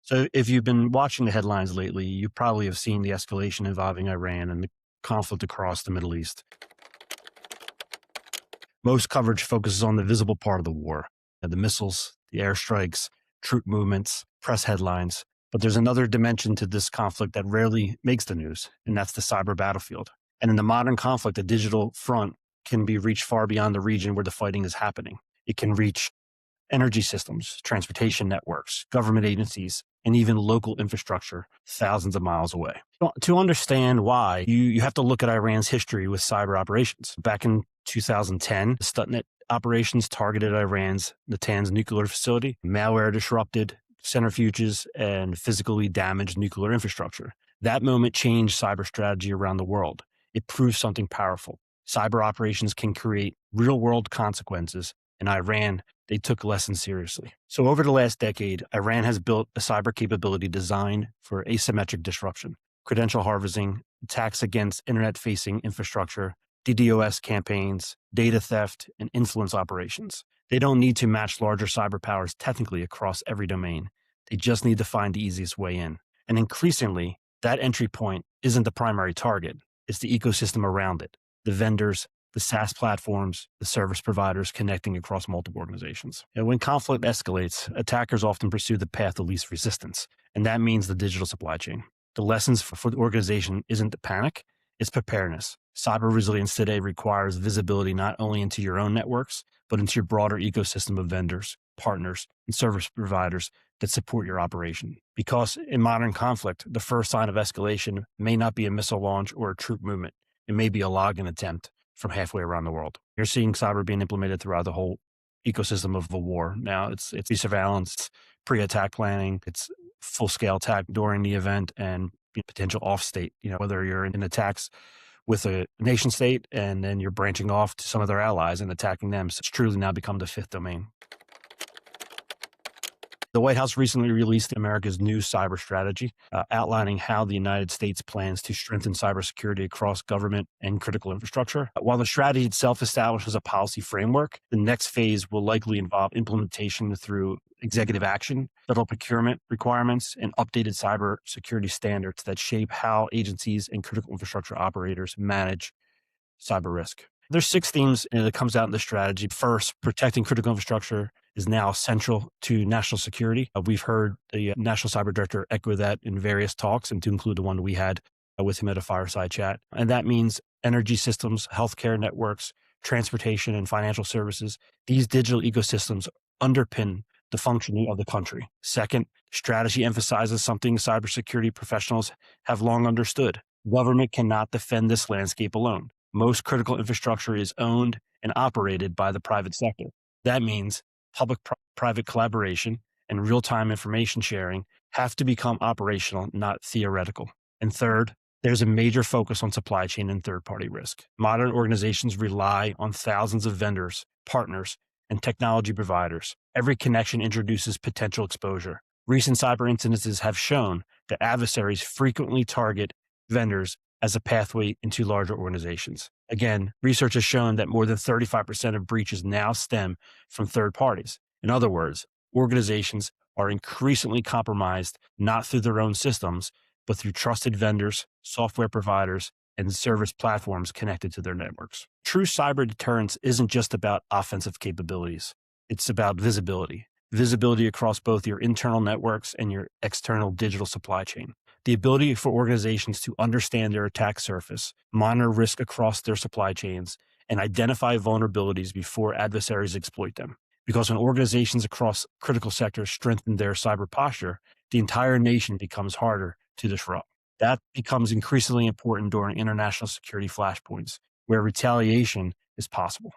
So if you've been watching the headlines lately, you probably have seen the escalation involving Iran and the conflict across the Middle East. Most coverage focuses on the visible part of the war, the missiles, the airstrikes, troop movements, press headlines. But there's another dimension to this conflict that rarely makes the news, and that's the cyber battlefield. And in the modern conflict, the digital front can be reached far beyond the region where the fighting is happening. It can reach energy systems, transportation networks, government agencies, and even local infrastructure thousands of miles away. To understand why, you have to look at Iran's history with cyber operations. Back in 2010, the Stuxnet operations targeted Iran's Natanz nuclear facility. Malware disrupted centrifuges and physically damaged nuclear infrastructure. That moment changed cyber strategy around the world. It proved something powerful. Cyber operations can create real-world consequences. In Iran, they took lessons seriously. So over the last decade, Iran has built a cyber capability designed for asymmetric disruption, credential harvesting, attacks against internet-facing infrastructure, DDoS campaigns, data theft, and influence operations. They don't need to match larger cyber powers technically across every domain. They just need to find the easiest way in. And increasingly, that entry point isn't the primary target. It's the ecosystem around it, the vendors, the SaaS platforms, the service providers connecting across multiple organizations. And when conflict escalates, attackers often pursue the path of least resistance, and that means the digital supply chain. The lessons for the organization isn't the panic, it's preparedness. Cyber resilience today requires visibility not only into your own networks, but into your broader ecosystem of vendors, partners, and service providers that support your operation. Because in modern conflict, the first sign of escalation may not be a missile launch or a troop movement. It may be a login attempt from halfway around the world. You're seeing cyber being implemented throughout the whole ecosystem of the war. Now it's surveillance, pre-attack planning, it's full-scale attack during the event, and potential off-state, whether you're in attacks with a nation state and then you're branching off to some of their allies and attacking them. So it's truly now become the fifth domain. The White House recently released America's new cyber strategy, outlining how the United States plans to strengthen cybersecurity across government and critical infrastructure. While the strategy itself establishes a policy framework, the next phase will likely involve implementation through executive action, federal procurement requirements, and updated cybersecurity standards that shape how agencies and critical infrastructure operators manage cyber risk. There's 6 themes that comes out in the strategy. First, protecting critical infrastructure is now central to national security. We've heard the National Cyber Director echo that in various talks, and to include the one we had with him at a fireside chat. And that means energy systems, healthcare networks, transportation, and financial services. These digital ecosystems underpin the functioning of the country. Second, strategy emphasizes something cybersecurity professionals have long understood. Government cannot defend this landscape alone. Most critical infrastructure is owned and operated by the private sector. That means public-private collaboration and real-time information sharing have to become operational, not theoretical. And third, there's a major focus on supply chain and third-party risk. Modern organizations rely on thousands of vendors, partners, and technology providers. Every connection introduces potential exposure. Recent cyber incidences have shown that adversaries frequently target vendors as a pathway into larger organizations. Again, research has shown that more than 35% of breaches now stem from third parties. In other words, organizations are increasingly compromised not through their own systems, but through trusted vendors, software providers, and service platforms connected to their networks. True cyber deterrence isn't just about offensive capabilities. It's about visibility. Visibility across both your internal networks and your external digital supply chain. The ability for organizations to understand their attack surface, monitor risk across their supply chains, and identify vulnerabilities before adversaries exploit them. Because when organizations across critical sectors strengthen their cyber posture, the entire nation becomes harder to disrupt. That becomes increasingly important during international security flashpoints, where retaliation is possible.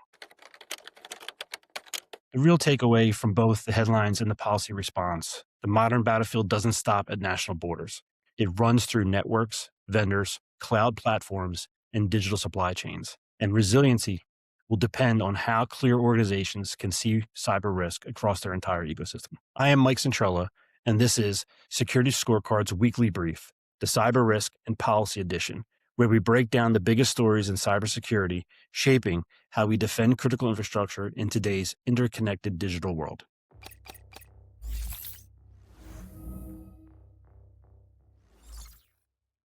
The real takeaway from both the headlines and the policy response: the modern battlefield doesn't stop at national borders. It runs through networks, vendors, cloud platforms, and digital supply chains. And resiliency will depend on how clear organizations can see cyber risk across their entire ecosystem. I am Mike Centrella, and this is SecurityScorecard's weekly brief, the Cyber Risk and Policy Edition, where we break down the biggest stories in cybersecurity, shaping how we defend critical infrastructure in today's interconnected digital world.